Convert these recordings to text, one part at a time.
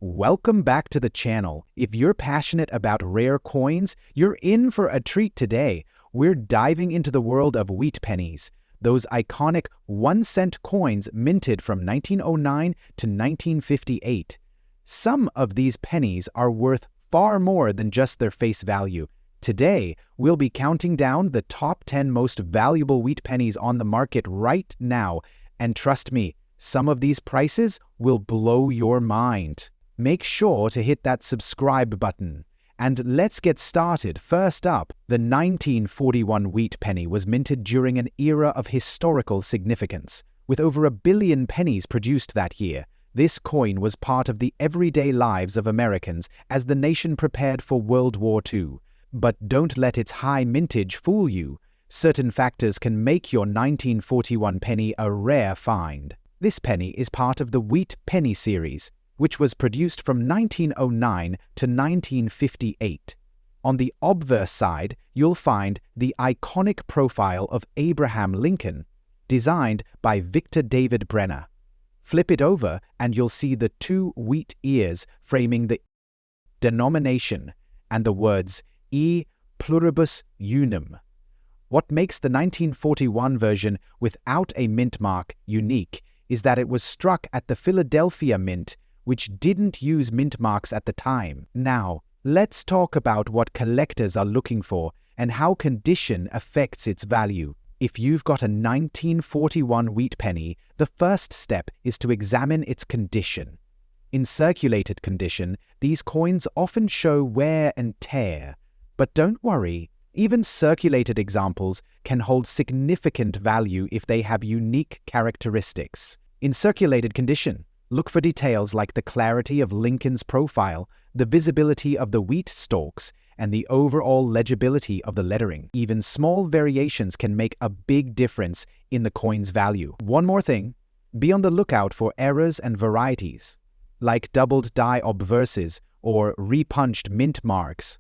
Welcome back to the channel. If you're passionate about rare coins, you're in for a treat today. We're diving into the world of wheat pennies, those iconic 1-cent coins minted from 1909 to 1958. Some of these pennies are worth far more than just their face value. Today, we'll be counting down the top 10 most valuable wheat pennies on the market right now, and trust me, some of these prices will blow your mind. Make sure to hit that subscribe button. And let's get started. First up, the 1941 wheat penny was minted during an era of historical significance. With over 1 billion pennies produced that year, this coin was part of the everyday lives of Americans as the nation prepared for World War II. But don't let its high mintage fool you. Certain factors can make your 1941 penny a rare find. This penny is part of the Wheat Penny series, which was produced from 1909 to 1958. On the obverse side, you'll find the iconic profile of Abraham Lincoln, designed by Victor David Brenner. Flip it over and you'll see the 2 wheat ears framing the denomination and the words E pluribus unum. What makes the 1941 version without a mint mark unique is that it was struck at the Philadelphia Mint, which didn't use mint marks at the time. Now, let's talk about what collectors are looking for and how condition affects its value. If you've got a 1941 wheat penny, the first step is to examine its condition. In circulated condition, these coins often show wear and tear. But don't worry, even circulated examples can hold significant value if they have unique characteristics. In circulated condition, look for details like the clarity of Lincoln's profile, the visibility of the wheat stalks, and the overall legibility of the lettering. Even small variations can make a big difference in the coin's value. One more thing, be on the lookout for errors and varieties, like doubled die obverses or repunched mint marks.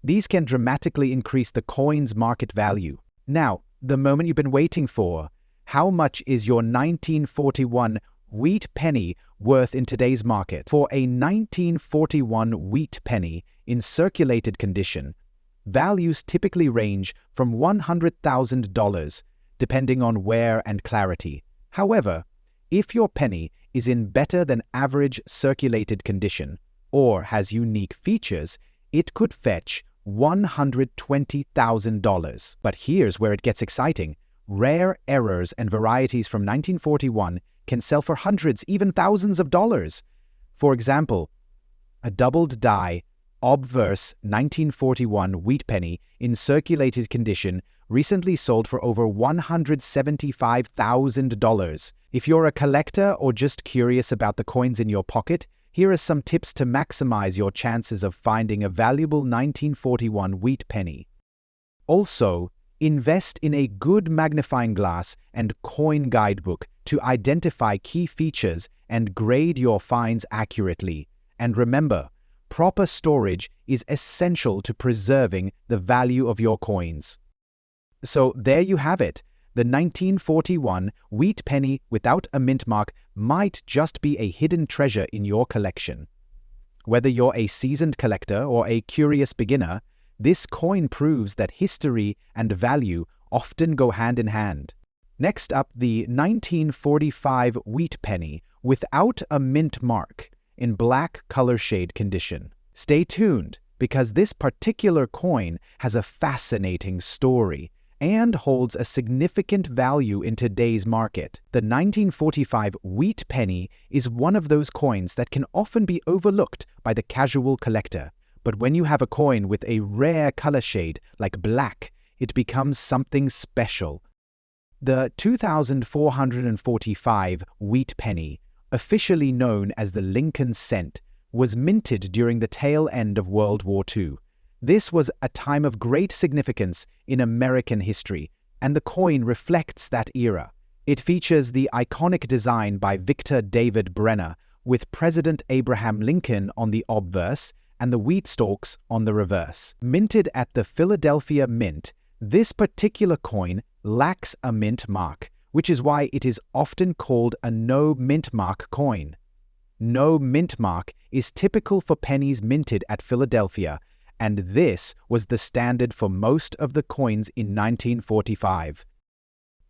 These can dramatically increase the coin's market value. Now, the moment you've been waiting for. How much is your 1941 wheat penny worth in today's market? For a 1941 wheat penny in circulated condition, values typically range from $100,000, depending on wear and clarity. However, if your penny is in better than average circulated condition or has unique features, it could fetch $120,000. But here's where it gets exciting. Rare errors and varieties from 1941 can sell for hundreds, even thousands of dollars. For example, a doubled die obverse 1941 wheat penny in circulated condition recently sold for over $175,000. If you're a collector or just curious about the coins in your pocket, here are some tips to maximize your chances of finding a valuable 1941 wheat penny. Also, invest in a good magnifying glass and coin guidebook to identify key features and grade your finds accurately. And remember, proper storage is essential to preserving the value of your coins. So there you have it. The 1941 wheat penny without a mint mark might just be a hidden treasure in your collection. Whether you're a seasoned collector or a curious beginner, this coin proves that history and value often go hand in hand. Next up, the 1945 wheat penny without a mint mark in black color shade condition. Stay tuned, because this particular coin has a fascinating story and holds a significant value in today's market. The 1945 wheat penny is one of those coins that can often be overlooked by the casual collector. But when you have a coin with a rare color shade like black, it becomes something special. The 2445 wheat penny, officially known as the Lincoln cent, was minted during the tail end of World War II. This was a time of great significance in American history, and the coin reflects that era. It features the iconic design by Victor David Brenner, with President Abraham Lincoln on the obverse and the wheat stalks on the reverse. Minted at the Philadelphia Mint, this particular coin lacks a mint mark, which is why it is often called a no mint mark coin. no mint mark is typical for pennies minted at Philadelphia, and this was the standard for most of the coins in 1945.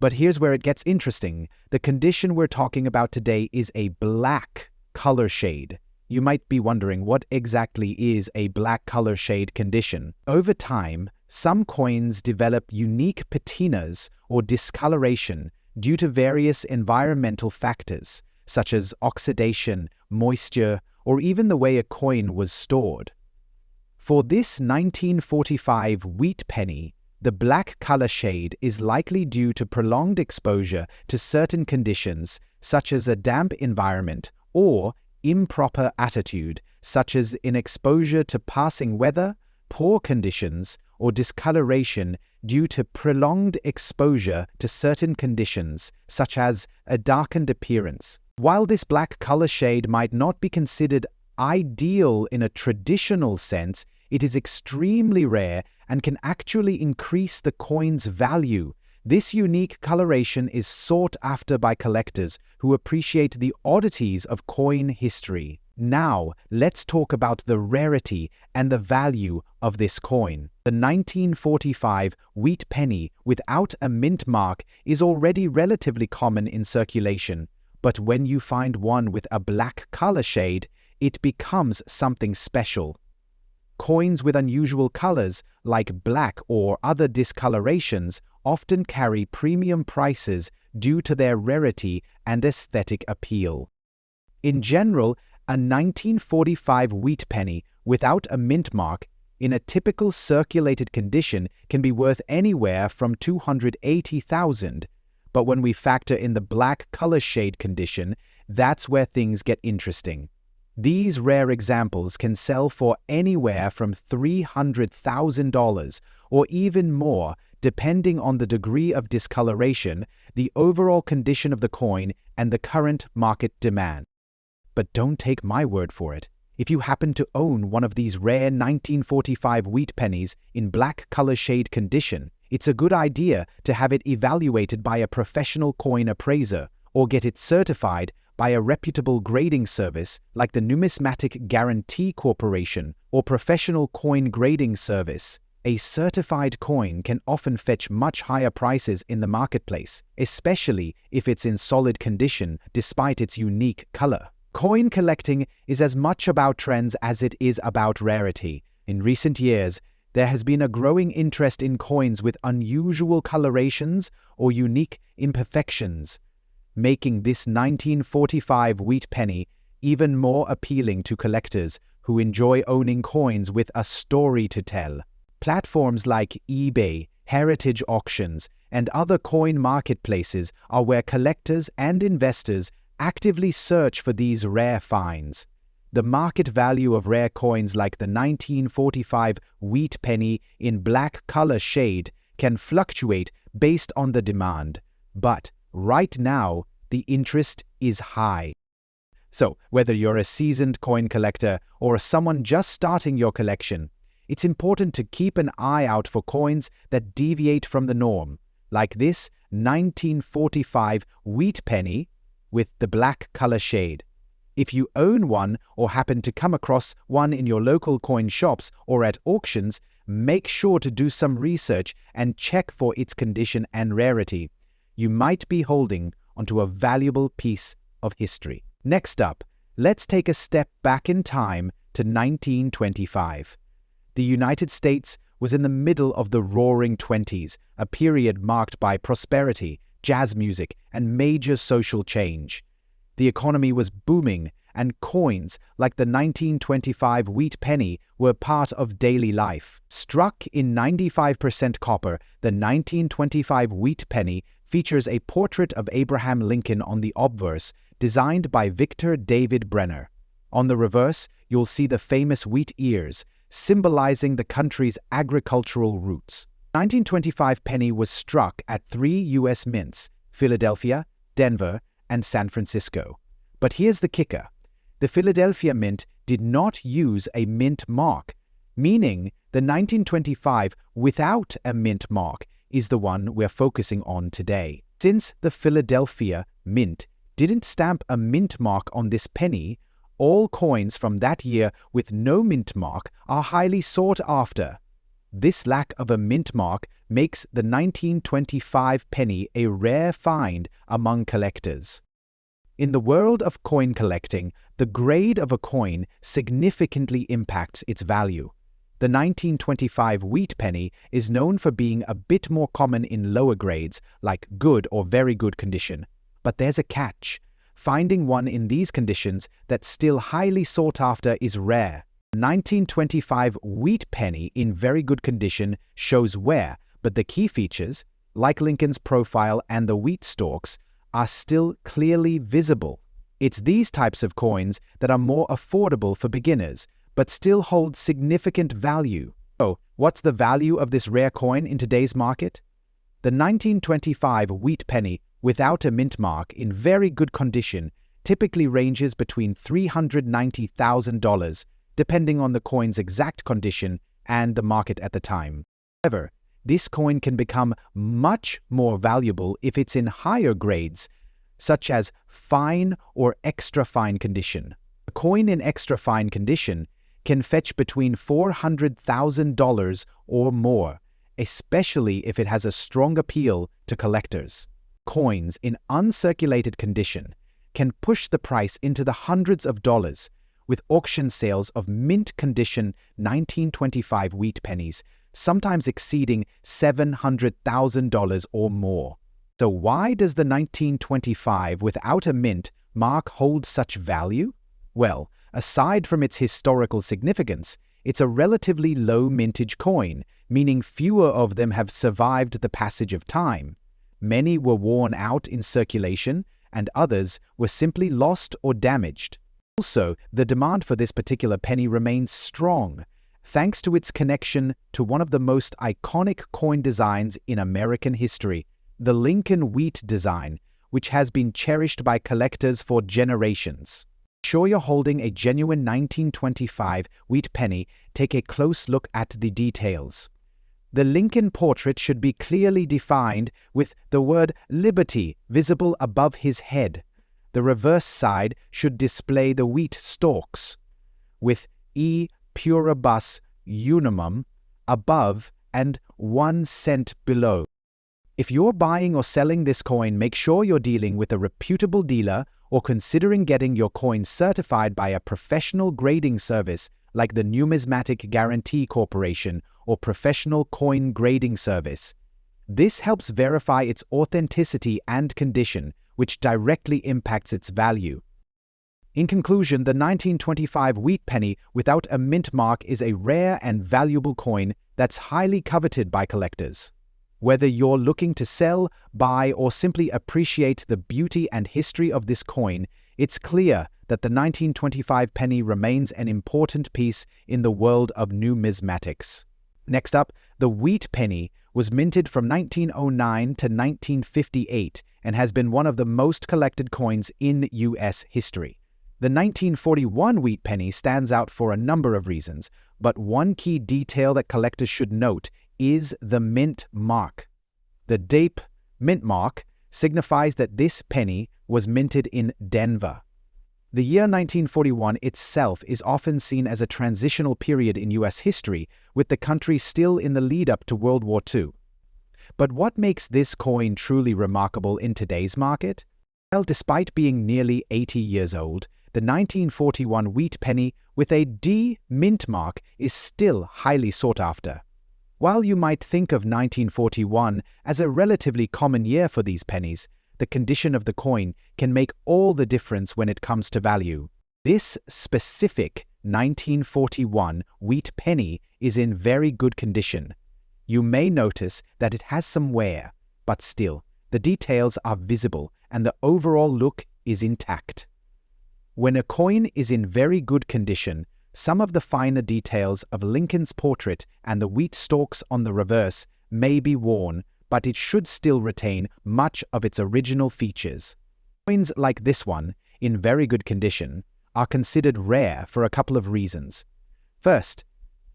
But here's where it gets interesting. The condition we're talking about today is a black color shade. You might be wondering, what exactly is a black color shade condition? Over time, some coins develop unique patinas or discoloration due to various environmental factors, such as oxidation, moisture, or even the way a coin was stored. For this 1945 wheat penny, the black color shade is likely due to prolonged exposure to certain conditions, such as a damp environment, or improper attitude, such as in exposure to passing weather, poor conditions, or discoloration due to prolonged exposure to certain conditions, such as a darkened appearance. While this black color shade might not be considered ideal in a traditional sense, it is extremely rare and can actually increase the coin's value. This unique coloration is sought after by collectors who appreciate the oddities of coin history. Now, let's talk about the rarity and the value of this coin. The 1945 wheat penny without a mint mark is already relatively common in circulation, but when you find one with a black color shade, it becomes something special. Coins with unusual colors, like black or other discolorations, often carry premium prices due to their rarity and aesthetic appeal. In general, a 1945 wheat penny without a mint mark in a typical circulated condition can be worth anywhere from $280,000. But when we factor in the black color shade condition, that's where things get interesting. These rare examples can sell for anywhere from $300,000 or even more, depending on the degree of discoloration, the overall condition of the coin, and the current market demand. But don't take my word for it. If you happen to own one of these rare 1945 wheat pennies in black color shade condition, it's a good idea to have it evaluated by a professional coin appraiser or get it certified by a reputable grading service like the Numismatic Guarantee Corporation or Professional Coin Grading Service. A certified coin can often fetch much higher prices in the marketplace, especially if it's in solid condition despite its unique color. Coin collecting is as much about trends as it is about rarity. In recent years, there has been a growing interest in coins with unusual colorations or unique imperfections, making this 1945 wheat penny even more appealing to collectors who enjoy owning coins with a story to tell. Platforms like eBay, heritage auctions, and other coin marketplaces are where collectors and investors actively search for these rare finds. The market value of rare coins like the 1945 wheat penny in black color shade can fluctuate based on the demand, but right now the interest is high. So, whether you're a seasoned coin collector or someone just starting your collection, it's important to keep an eye out for coins that deviate from the norm, like this 1945 wheat penny with the black color shade. If you own one or happen to come across one in your local coin shops or at auctions, make sure to do some research and check for its condition and rarity. You might be holding onto a valuable piece of history. Next up, let's take a step back in time to 1925. The United States was in the middle of the Roaring Twenties, a period marked by prosperity, jazz music, and major social change. The economy was booming, and coins like the 1925 wheat penny were part of daily life. Struck in 95% copper, the 1925 wheat penny features a portrait of Abraham Lincoln on the obverse, designed by Victor David Brenner. On the reverse, you'll see the famous wheat ears, symbolizing the country's agricultural roots. The 1925 penny was struck at 3 U.S. mints: Philadelphia, Denver, and San Francisco. But here's the kicker. The Philadelphia Mint did not use a mint mark, meaning the 1925 without a mint mark is the one we're focusing on today. Since the Philadelphia Mint didn't stamp a mint mark on this penny, all coins from that year with no mint mark are highly sought after. This lack of a mint mark makes the 1925 penny a rare find among collectors. In the world of coin collecting, the grade of a coin significantly impacts its value. The 1925 wheat penny is known for being a bit more common in lower grades, like good or very good condition. But there's a catch. Finding one in these conditions that's still highly sought after is rare. 1925 wheat penny in very good condition shows wear, but the key features, like Lincoln's profile and the wheat stalks, are still clearly visible. It's these types of coins that are more affordable for beginners, but still hold significant value. So, what's the value of this rare coin in today's market? The 1925 wheat penny without a mint mark in very good condition typically ranges between $390,000, depending on the coin's exact condition and the market at the time. However, this coin can become much more valuable if it's in higher grades, such as fine or extra fine condition. A coin in extra fine condition can fetch between $400,000 or more, especially if it has a strong appeal to collectors. Coins in uncirculated condition can push the price into the hundreds of dollars, with auction sales of mint condition 1925 wheat pennies sometimes exceeding $700,000 or more. So why does the 1925 without a mint mark hold such value? Well, aside from its historical significance, it's a relatively low mintage coin, meaning fewer of them have survived the passage of time. Many were worn out in circulation, and others were simply lost or damaged. Also, the demand for this particular penny remains strong, thanks to its connection to one of the most iconic coin designs in American history, the Lincoln wheat design, which has been cherished by collectors for generations. Sure you're holding a genuine 1925 wheat penny, take a close look at the details. The Lincoln portrait should be clearly defined with the word Liberty visible above his head. The reverse side should display the wheat stalks, with E pluribus unum above and 1 cent below. If you're buying or selling this coin, make sure you're dealing with a reputable dealer or considering getting your coin certified by a professional grading service like the Numismatic Guarantee Corporation or Professional Coin Grading Service. This helps verify its authenticity and condition, which directly impacts its value. In conclusion, the 1925 wheat penny without a mint mark is a rare and valuable coin that's highly coveted by collectors. Whether you're looking to sell, buy, or simply appreciate the beauty and history of this coin, it's clear that the 1925 penny remains an important piece in the world of numismatics. Next up, the wheat penny was minted from 1909 to 1958 and has been one of the most collected coins in U.S. history. The 1941 wheat penny stands out for a number of reasons, but one key detail that collectors should note is the mint mark. The DAPE mint mark signifies that this penny was minted in Denver. The year 1941 itself is often seen as a transitional period in U.S. history, with the country still in the lead-up to World War II. But what makes this coin truly remarkable in today's market? Well, despite being nearly 80 years old, the 1941 wheat penny with a D mint mark is still highly sought after. While you might think of 1941 as a relatively common year for these pennies, the condition of the coin can make all the difference when it comes to value. This specific 1941 wheat penny is in very good condition. You may notice that it has some wear, but still, the details are visible and the overall look is intact. When a coin is in very good condition, some of the finer details of Lincoln's portrait and the wheat stalks on the reverse may be worn, but it should still retain much of its original features. Coins like this one, in very good condition, are considered rare for a couple of reasons. First,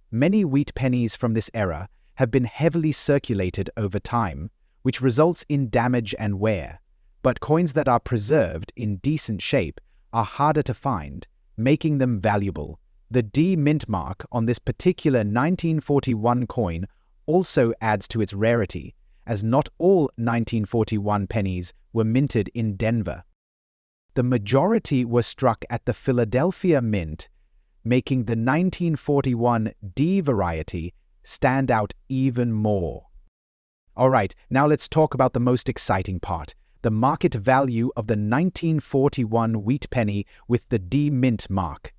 many wheat pennies from this era have been heavily circulated over time, which results in damage and wear, but coins that are preserved in decent shape are harder to find, making them valuable. The D mint mark on this particular 1941 coin also adds to its rarity, as not all 1941 pennies were minted in Denver. The majority were struck at the Philadelphia Mint, making the 1941 D variety stand out even more. Alright, now let's talk about the most exciting part, the market value of the 1941 wheat penny with the D mint mark.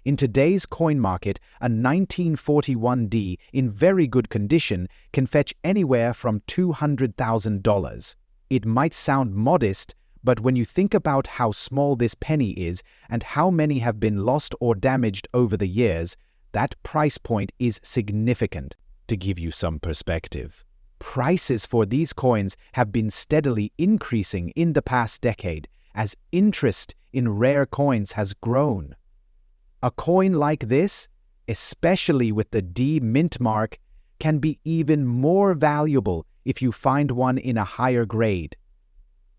In today's coin market, a 1941 D in very good condition can fetch anywhere from $200,000. It might sound modest, but when you think about how small this penny is and how many have been lost or damaged over the years, that price point is significant. To give you some perspective, prices for these coins have been steadily increasing in the past decade as interest in rare coins has grown. A coin like this, especially with the D mint mark, can be even more valuable if you find one in a higher grade.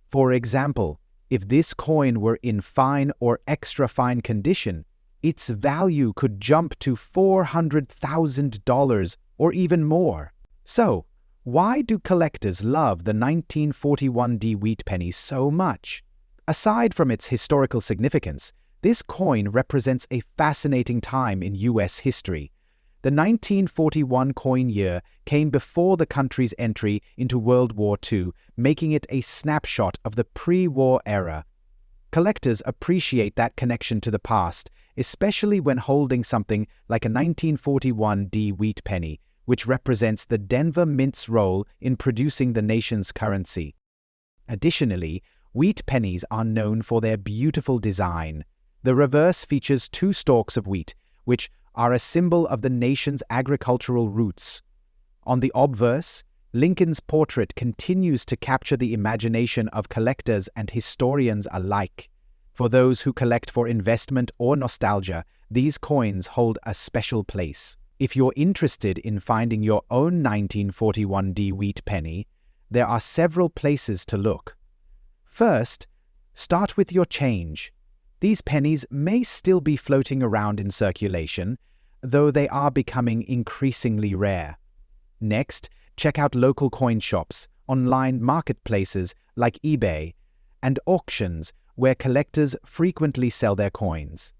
For example, if this coin were in fine or extra fine condition, its value could jump to $400,000 or even more. So, why do collectors love the 1941 D wheat penny so much? Aside from its historical significance, this coin represents a fascinating time in U.S. history. The 1941 coin year came before the country's entry into World War II, making it a snapshot of the pre-war era. Collectors appreciate that connection to the past, especially when holding something like a 1941 D wheat penny, which represents the Denver Mint's role in producing the nation's currency. Additionally, wheat pennies are known for their beautiful design. The reverse features two stalks of wheat, which are a symbol of the nation's agricultural roots. On the obverse, Lincoln's portrait continues to capture the imagination of collectors and historians alike. For those who collect for investment or nostalgia, these coins hold a special place. If you're interested in finding your own 1941 D wheat penny, there are several places to look. First, start with your change. These pennies may still be floating around in circulation, though they are becoming increasingly rare. Next, check out local coin shops, online marketplaces like eBay, and auctions where collectors frequently sell their coins.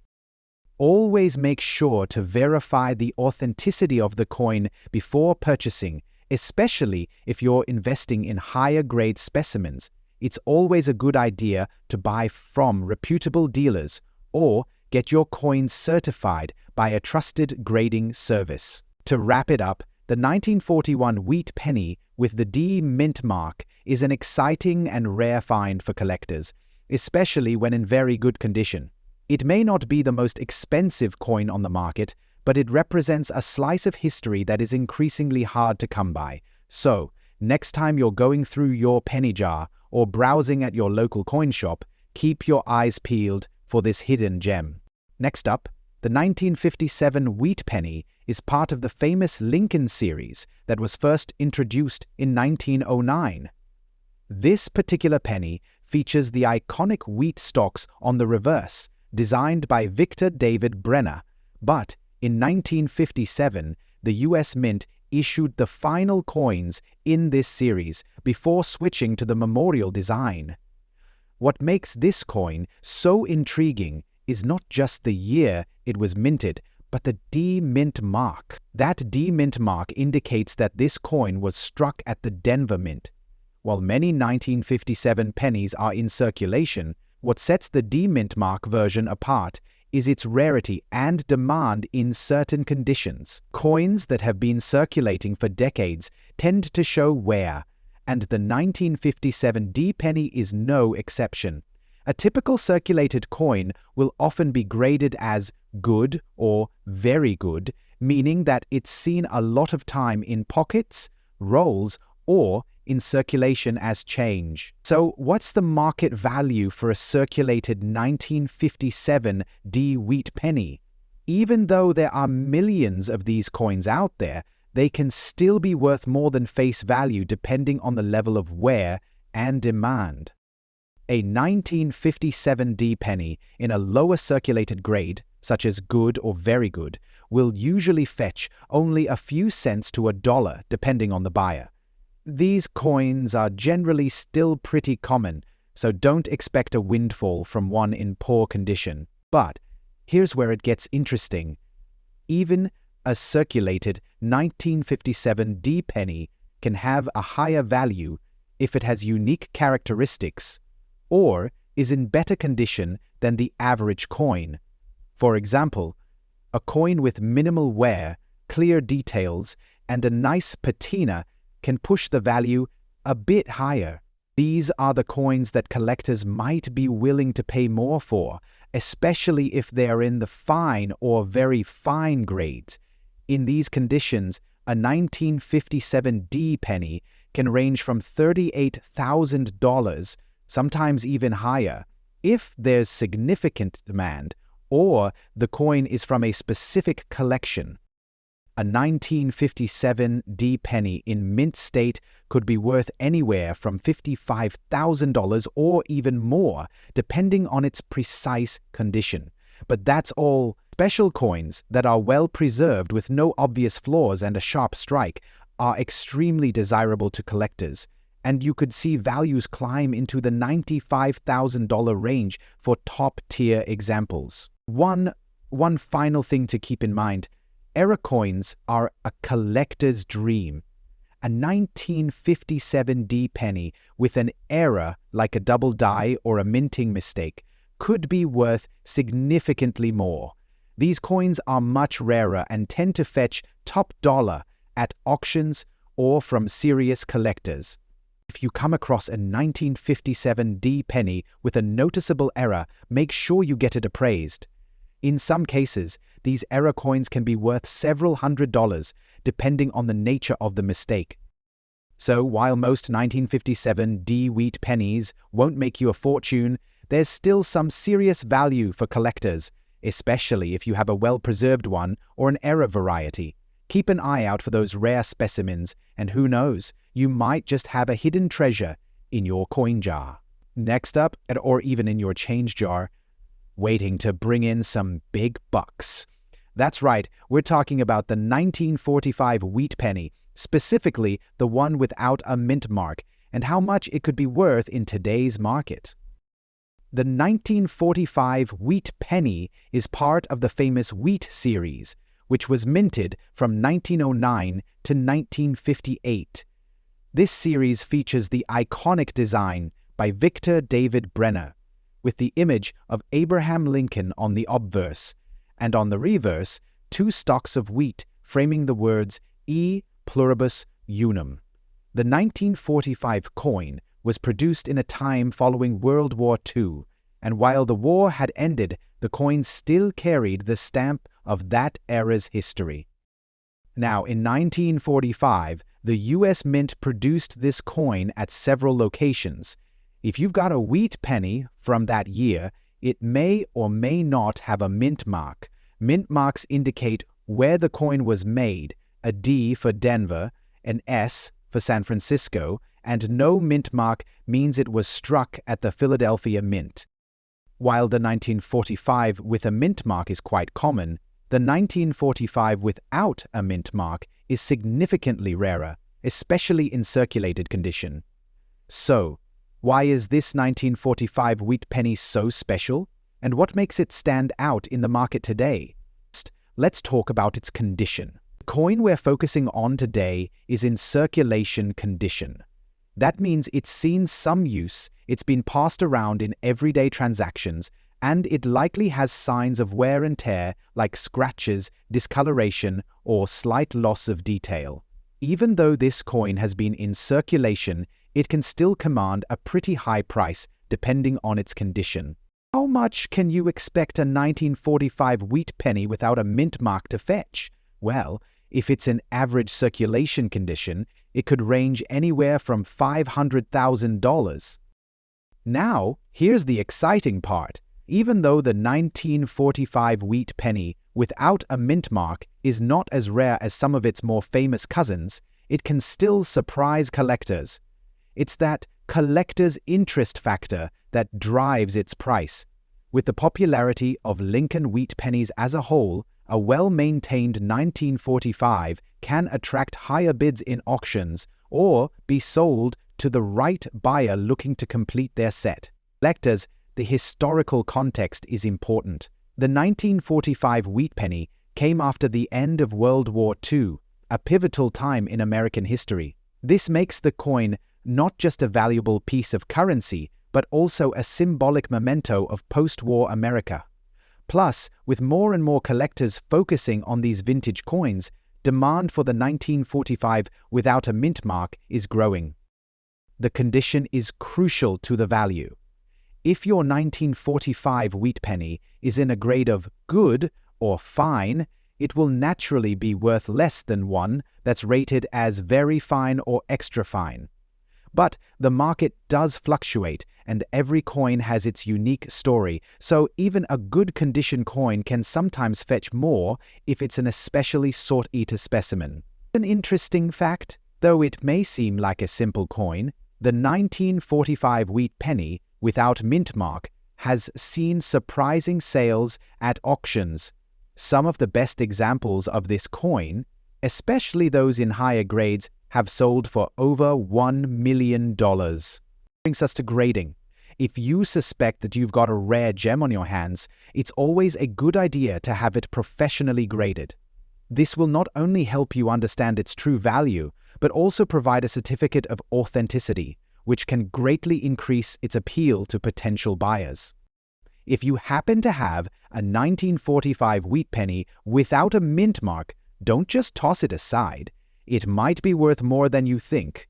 Always make sure to verify the authenticity of the coin before purchasing, especially if you're investing in higher grade specimens. It's always a good idea to buy from reputable dealers or get your coins certified by a trusted grading service. To wrap it up, the 1941 wheat penny with the D mint mark is an exciting and rare find for collectors, especially when in very good condition. It may not be the most expensive coin on the market, but it represents a slice of history that is increasingly hard to come by. So, next time you're going through your penny jar or browsing at your local coin shop, keep your eyes peeled for this hidden gem. Next up, the 1957 wheat penny is part of the famous Lincoln series that was first introduced in 1909. This particular penny features the iconic wheat stalks on the reverse, designed by Victor David Brenner, but in 1957, the U.S. Mint issued the final coins in this series before switching to the memorial design. What makes this coin so intriguing is not just the year it was minted, but the D mint mark. That D mint mark indicates that this coin was struck at the Denver Mint. While many 1957 pennies are in circulation, what sets the D mint mark version apart is its rarity and demand in certain conditions. Coins that have been circulating for decades tend to show wear, and the 1957 D penny is no exception. A typical circulated coin will often be graded as good or very good, meaning that it's seen a lot of time in pockets, rolls, or in circulation as change. So what's the market value for a circulated 1957 D wheat penny? Even though there are millions of these coins out there, they can still be worth more than face value depending on the level of wear and demand. A 1957D penny in a lower circulated grade, such as good or very good, will usually fetch only a few cents to $1 depending on the buyer. These coins are generally still pretty common, so don't expect a windfall from one in poor condition. But here's where it gets interesting. Even a circulated 1957D penny can have a higher value if it has unique characteristics or is in better condition than the average coin. For example, a coin with minimal wear, clear details, and a nice patina can push the value a bit higher. These are the coins that collectors might be willing to pay more for, especially if they are in the fine or very fine grades. In these conditions, a 1957D penny can range from $38,000, sometimes even higher, if there's significant demand or the coin is from a specific collection. A 1957D penny in mint state could be worth anywhere from $55,000 or even more, depending on its precise condition. But that's all. Special coins that are well preserved with no obvious flaws and a sharp strike are extremely desirable to collectors, and you could see values climb into the $95,000 range for top-tier examples. One final thing to keep in mind: era coins are a collector's dream. A 1957D penny with an error like a double die or a minting mistake could be worth significantly more. These coins are much rarer and tend to fetch top dollar at auctions or from serious collectors. If you come across a 1957D penny with a noticeable error, make sure you get it appraised. In some cases, these error coins can be worth several $100s, depending on the nature of the mistake. So while most 1957D wheat pennies won't make you a fortune, there's still some serious value for collectors, especially if you have a well-preserved one or an error variety. Keep an eye out for those rare specimens, and who knows, you might just have a hidden treasure in your coin jar. Next up, or even in your change jar, waiting to bring in some big bucks. That's right, we're talking about the 1945 wheat penny, specifically the one without a mint mark, and how much it could be worth in today's market. The 1945 wheat penny is part of the famous Wheat series, which was minted from 1909 to 1958. This series features the iconic design by Victor David Brenner, with the image of Abraham Lincoln on the obverse, and on the reverse, two stalks of wheat framing the words E pluribus unum. The 1945 coin was produced in a time following World War II, and while the war had ended, the coin still carried the stamp of that era's history. Now, in 1945, the U.S. Mint produced this coin at several locations. If you've got a wheat penny from that year, it may or may not have a mint mark. Mint marks indicate where the coin was made: a D for Denver, an S for San Francisco, and no mint mark means it was struck at the Philadelphia Mint. While the 1945 with a mint mark is quite common, the 1945 without a mint mark is significantly rarer, especially in circulated condition. So, why is this 1945 wheat penny so special, and what makes it stand out in the market today? First, let's talk about its condition. The coin we're focusing on today is in circulation condition. That means it's seen some use, it's been passed around in everyday transactions, and it likely has signs of wear and tear like scratches, discoloration, or slight loss of detail. Even though this coin has been in circulation, it can still command a pretty high price depending on its condition. How much can you expect a 1945 wheat penny without a mint mark to fetch? Well, if it's in average circulation condition, it could range anywhere from $500,000. Now, here's the exciting part. Even though the 1945 wheat penny without a mint mark is not as rare as some of its more famous cousins, it can still surprise collectors. It's that collector's interest factor that drives its price. With the popularity of Lincoln wheat pennies as a whole, a well-maintained 1945 can attract higher bids in auctions or be sold to the right buyer looking to complete their set. Collectors, the historical context is important. The 1945 wheat penny came after the end of World War II, a pivotal time in American history. This makes the coin not just a valuable piece of currency, but also a symbolic memento of post-war America. Plus, with more and more collectors focusing on these vintage coins, demand for the 1945 without a mint mark is growing. The condition is crucial to the value. If your 1945 wheat penny is in a grade of good or fine, it will naturally be worth less than one that's rated as very fine or extra fine. But the market does fluctuate, and every coin has its unique story, so even a good condition coin can sometimes fetch more if it's an especially sought-after specimen. An interesting fact, though it may seem like a simple coin, the 1945 wheat penny without mint mark has seen surprising sales at auctions. Some of the best examples of this coin, especially those in higher grades, have sold for over $1 million. Brings us to grading. If you suspect that you've got a rare gem on your hands, it's always a good idea to have it professionally graded. This will not only help you understand its true value, but also provide a certificate of authenticity, which can greatly increase its appeal to potential buyers. If you happen to have a 1945 wheat penny without a mint mark, don't just toss it aside. It might be worth more than you think.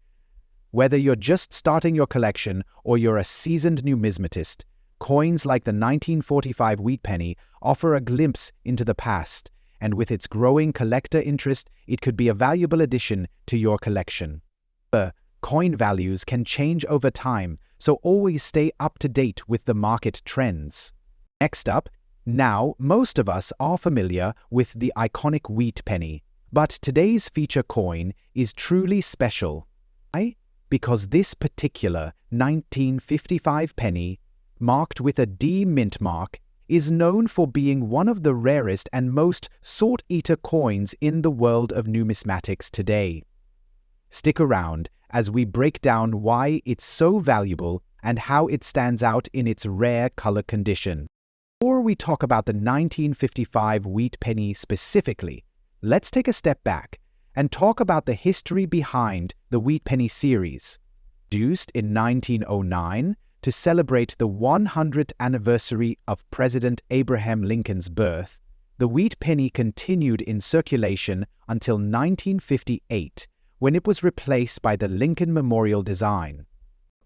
Whether you're just starting your collection or you're a seasoned numismatist, coins like the 1945 wheat penny offer a glimpse into the past, and with its growing collector interest, it could be a valuable addition to your collection. Coin values can change over time, so always stay up to date with the market trends. Next up, now most of us are familiar with the iconic wheat penny, but today's feature coin is truly special. Why? Because this particular 1955 penny, marked with a D mint mark, is known for being one of the rarest and most sought-after coins in the world of numismatics today. Stick around as we break down why it's so valuable and how it stands out in its rare color condition. Before we talk about the 1955 wheat penny specifically, let's take a step back and talk about the history behind the wheat penny series. Introduced in 1909 to celebrate the 100th anniversary of President Abraham Lincoln's birth, the wheat penny continued in circulation until 1958, when it was replaced by the Lincoln Memorial design.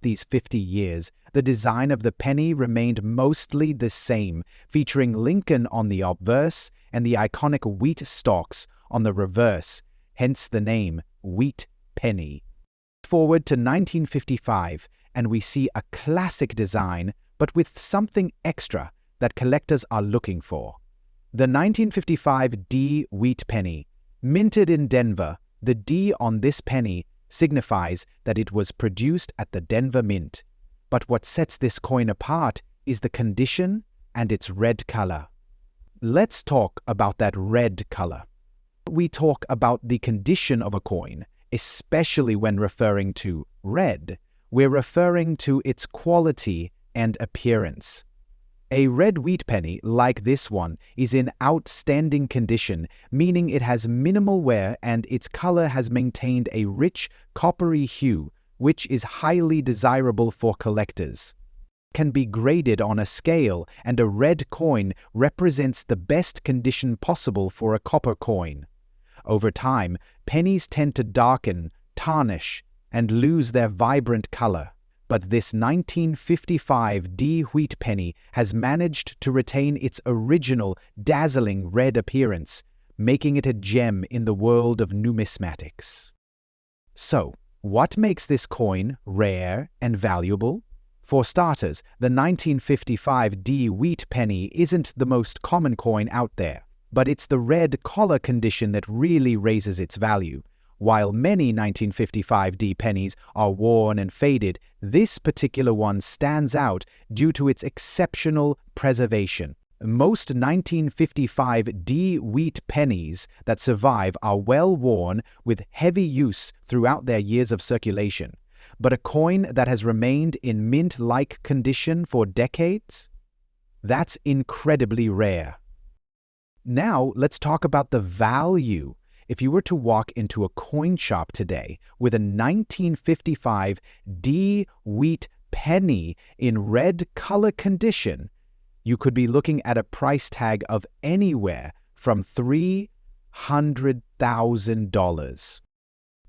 These 50 years, the design of the penny remained mostly the same, featuring Lincoln on the obverse and the iconic wheat stalks on the reverse, hence the name wheat penny. Forward to 1955, and we see a classic design, but with something extra that collectors are looking for. The 1955 D wheat penny, minted in Denver. The D on this penny signifies that it was produced at the Denver Mint. But what sets this coin apart is the condition and its red color. Let's talk about that red color. We talk about the condition of a coin, especially when referring to red. We're referring to its quality and appearance. A red wheat penny like this one is in outstanding condition, meaning it has minimal wear and its color has maintained a rich, coppery hue, which is highly desirable for collectors. It can be graded on a scale, and a red coin represents the best condition possible for a copper coin. Over time, pennies tend to darken, tarnish, and lose their vibrant color. But this 1955 D wheat penny has managed to retain its original, dazzling red appearance, making it a gem in the world of numismatics. So, what makes this coin rare and valuable? For starters, the 1955 D wheat penny isn't the most common coin out there, but it's the red collar condition that really raises its value. While many 1955 D pennies are worn and faded, this particular one stands out due to its exceptional preservation. Most 1955 D wheat pennies that survive are well worn with heavy use throughout their years of circulation. But a coin that has remained in mint-like condition for decades? That's incredibly rare. Now, let's talk about the value. If you were to walk into a coin shop today with a 1955 D wheat penny in red color condition, you could be looking at a price tag of anywhere from $300,000.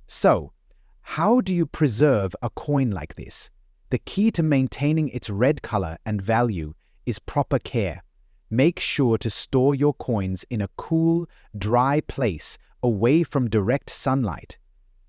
So, how do you preserve a coin like this? The key to maintaining its red color and value is proper care. Make sure to store your coins in a cool, dry place away from direct sunlight.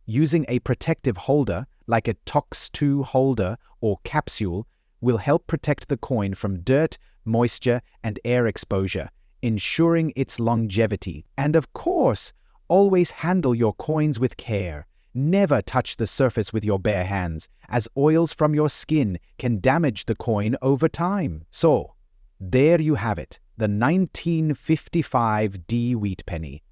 Using a protective holder, like a Tox 2 holder or capsule, will help protect the coin from dirt, moisture, and air exposure, ensuring its longevity. And of course, always handle your coins with care. Never touch the surface with your bare hands, as oils from your skin can damage the coin over time. So, there you have it, the 1955 D wheat penny.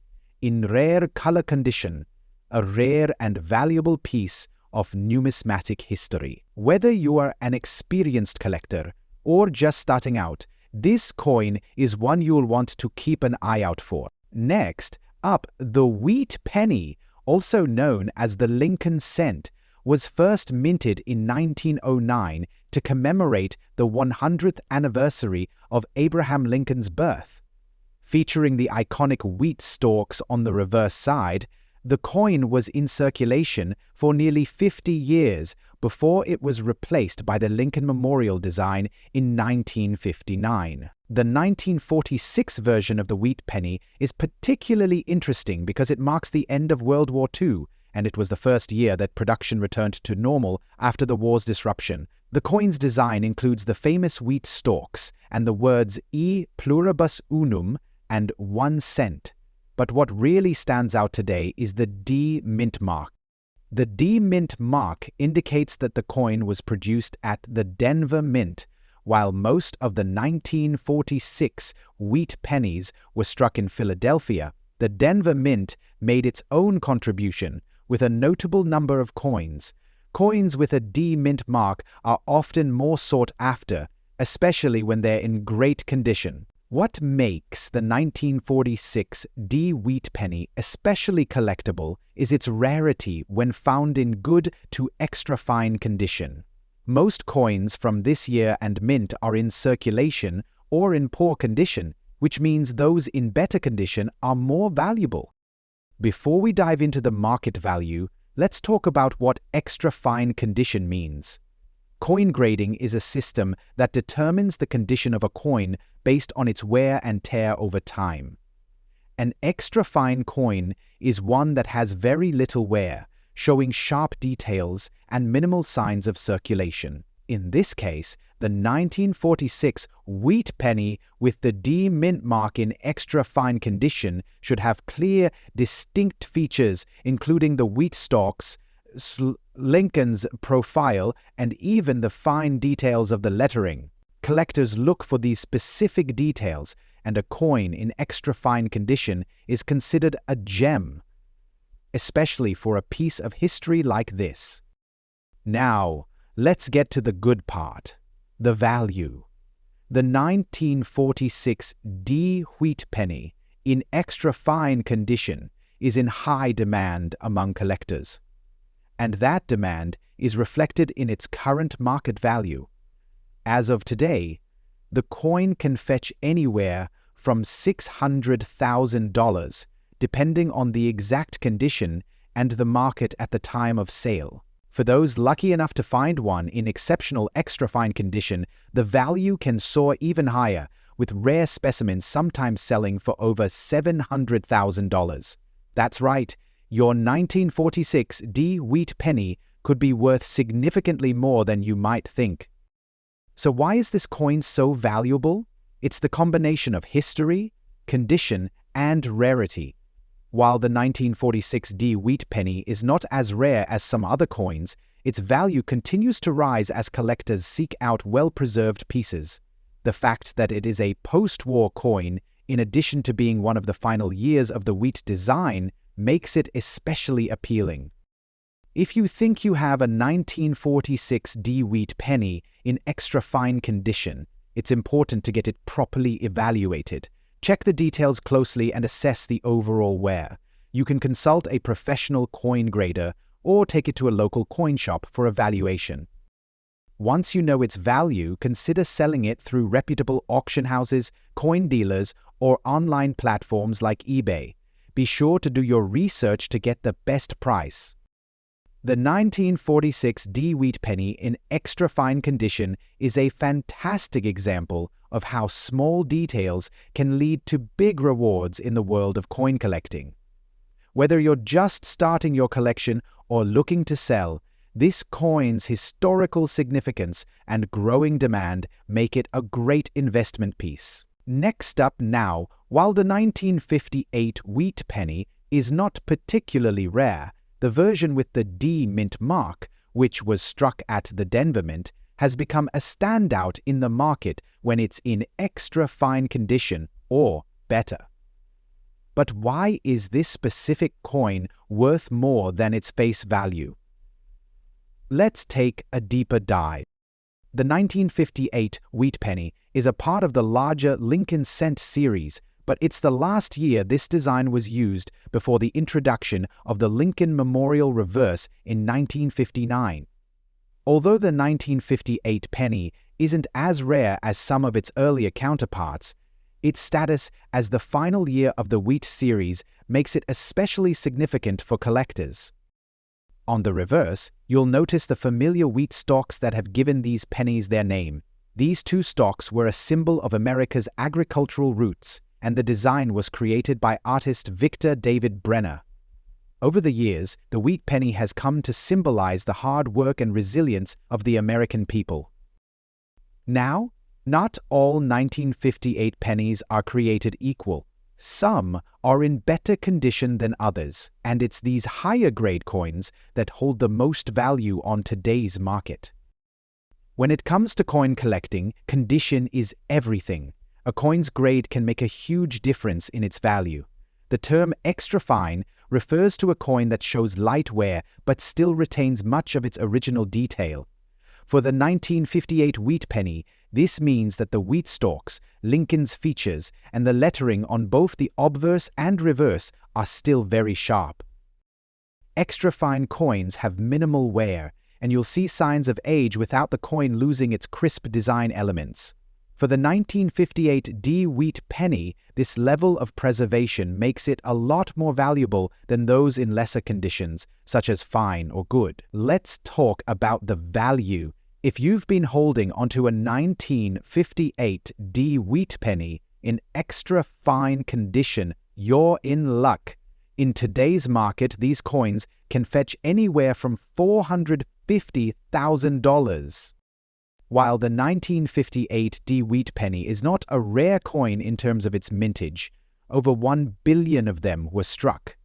In rare color condition, a rare and valuable piece of numismatic history. Whether you are an experienced collector or just starting out, this coin is one you'll want to keep an eye out for. Next up, the wheat penny, also known as the Lincoln cent, was first minted in 1909 to commemorate the 100th anniversary of Abraham Lincoln's birth. Featuring the iconic wheat stalks on the reverse side, the coin was in circulation for nearly 50 years before it was replaced by the Lincoln Memorial design in 1959. The 1946 version of the wheat penny is particularly interesting because it marks the end of World War II, and it was the first year that production returned to normal after the war's disruption. The coin's design includes the famous wheat stalks and the words E pluribus unum and 1 cent. But what really stands out today is the D mint mark. The D mint mark indicates that the coin was produced at the Denver Mint, while most of the 1946 wheat pennies were struck in Philadelphia. The Denver Mint made its own contribution with a notable number of coins. Coins with a D mint mark are often more sought after, especially when they're in great condition. What makes the 1946 D wheat penny especially collectible is its rarity when found in good to extra fine condition. Most coins from this year and mint are in circulation or in poor condition, which means those in better condition are more valuable. Before we dive into the market value, let's talk about what extra fine condition means. Coin grading is a system that determines the condition of a coin based on its wear and tear over time. An extra fine coin is one that has very little wear, showing sharp details and minimal signs of circulation. In this case, the 1946 wheat penny with the D mint mark in extra fine condition should have clear, distinct features, including the wheat stalks, Lincoln's profile, and even the fine details of the lettering. Collectors look for these specific details, and a coin in extra fine condition is considered a gem, especially for a piece of history like this. Now, let's get to the good part, the value. The 1946 D wheat penny in extra fine condition is in high demand among collectors. And that demand is reflected in its current market value. As of today, the coin can fetch anywhere from $600,000, depending on the exact condition and the market at the time of sale. For those lucky enough to find one in exceptional extra fine condition, the value can soar even higher, with rare specimens sometimes selling for over $700,000. That's right, your 1946 D wheat penny could be worth significantly more than you might think. So why is this coin so valuable? It's the combination of history, condition, and rarity. While the 1946D wheat penny is not as rare as some other coins, its value continues to rise as collectors seek out well-preserved pieces. The fact that it is a post-war coin, in addition to being one of the final years of the wheat design, makes it especially appealing. If you think you have a 1946D wheat penny in extra fine condition, it's important to get it properly evaluated. Check the details closely and assess the overall wear. You can consult a professional coin grader or take it to a local coin shop for evaluation. Once you know its value, consider selling it through reputable auction houses, coin dealers, or online platforms like eBay. Be sure to do your research to get the best price. The 1946D wheat penny in extra fine condition is a fantastic example of how small details can lead to big rewards in the world of coin collecting. Whether you're just starting your collection or looking to sell, this coin's historical significance and growing demand make it a great investment piece. Next up now, while the 1958 wheat penny is not particularly rare, the version with the D Mint mark, which was struck at the Denver Mint, has become a standout in the market when it's in extra fine condition or better. But why is this specific coin worth more than its face value? Let's take a deeper dive. The 1958 wheat penny is a part of the larger Lincoln Cent series, but it's the last year this design was used before the introduction of the Lincoln Memorial Reverse in 1959. Although the 1958 penny isn't as rare as some of its earlier counterparts, its status as the final year of the wheat series makes it especially significant for collectors. On the reverse, you'll notice the familiar wheat stalks that have given these pennies their name. These two stalks were a symbol of America's agricultural roots, and the design was created by artist Victor David Brenner. Over the years, the wheat penny has come to symbolize the hard work and resilience of the American people. Now, not all 1958 pennies are created equal. Some are in better condition than others, and it's these higher-grade coins that hold the most value on today's market. When it comes to coin collecting, condition is everything. A coin's grade can make a huge difference in its value. The term extra fine refers to a coin that shows light wear but still retains much of its original detail. For the 1958 wheat penny, this means that the wheat stalks, Lincoln's features, and the lettering on both the obverse and reverse are still very sharp. Extra fine coins have minimal wear, and you'll see signs of age without the coin losing its crisp design elements. For the 1958 D wheat penny, this level of preservation makes it a lot more valuable than those in lesser conditions, such as fine or good. Let's talk about the value. If you've been holding onto a 1958 D wheat penny in extra fine condition, you're in luck. In today's market, these coins can fetch anywhere from $450,000. While the 1958 D wheat penny is not a rare coin in terms of its mintage, over 1 billion of them were struck.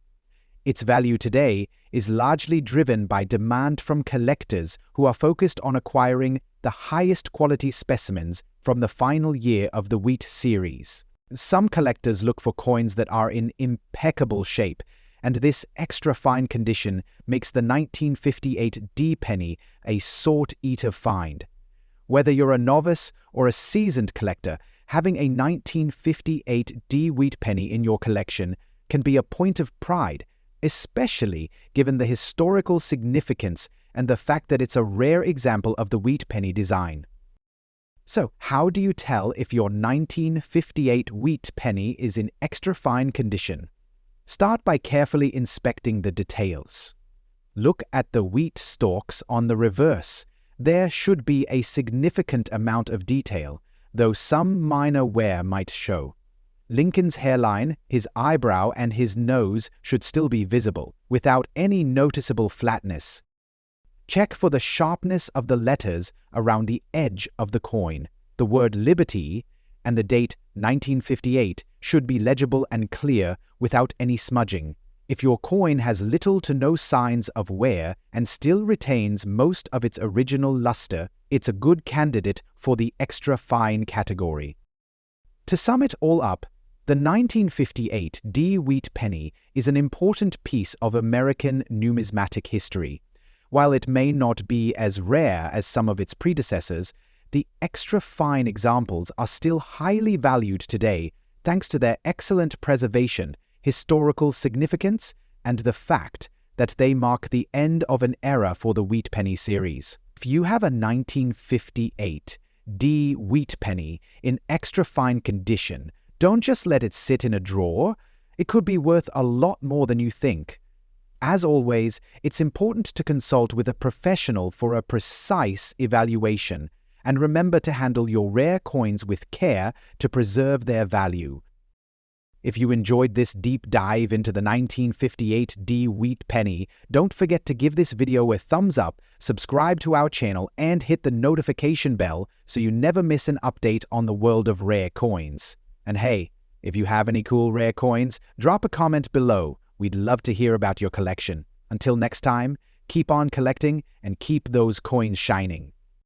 Its value today is largely driven by demand from collectors who are focused on acquiring the highest quality specimens from the final year of the wheat series. Some collectors look for coins that are in impeccable shape, and this extra fine condition makes the 1958 D penny a sought-after find. Whether you're a novice or a seasoned collector, having a 1958 D wheat penny in your collection can be a point of pride, especially given the historical significance and the fact that it's a rare example of the wheat penny design. So, how do you tell if your 1958 wheat penny is in extra fine condition? Start by carefully inspecting the details. Look at the wheat stalks on the reverse. There should be a significant amount of detail, though some minor wear might show. Lincoln's hairline, his eyebrow, and his nose should still be visible, without any noticeable flatness. Check for the sharpness of the letters around the edge of the coin. The word Liberty and the date 1958 should be legible and clear without any smudging. If your coin has little to no signs of wear and still retains most of its original luster, it's a good candidate for the extra fine category. To sum it all up, the 1958 D-Wheat penny is an important piece of American numismatic history. While it may not be as rare as some of its predecessors, the extra fine examples are still highly valued today thanks to their excellent preservation, historical significance, and the fact that they mark the end of an era for the wheat penny series. If you have a 1958 D-Wheat penny in extra fine condition, don't just let it sit in a drawer. It could be worth a lot more than you think. As always, it's important to consult with a professional for a precise evaluation, and remember to handle your rare coins with care to preserve their value. If you enjoyed this deep dive into the 1958 D-Wheat penny, don't forget to give this video a thumbs up, subscribe to our channel, and hit the notification bell so you never miss an update on the world of rare coins. And hey, if you have any cool rare coins, drop a comment below. We'd love to hear about your collection. Until next time, keep on collecting and keep those coins shining.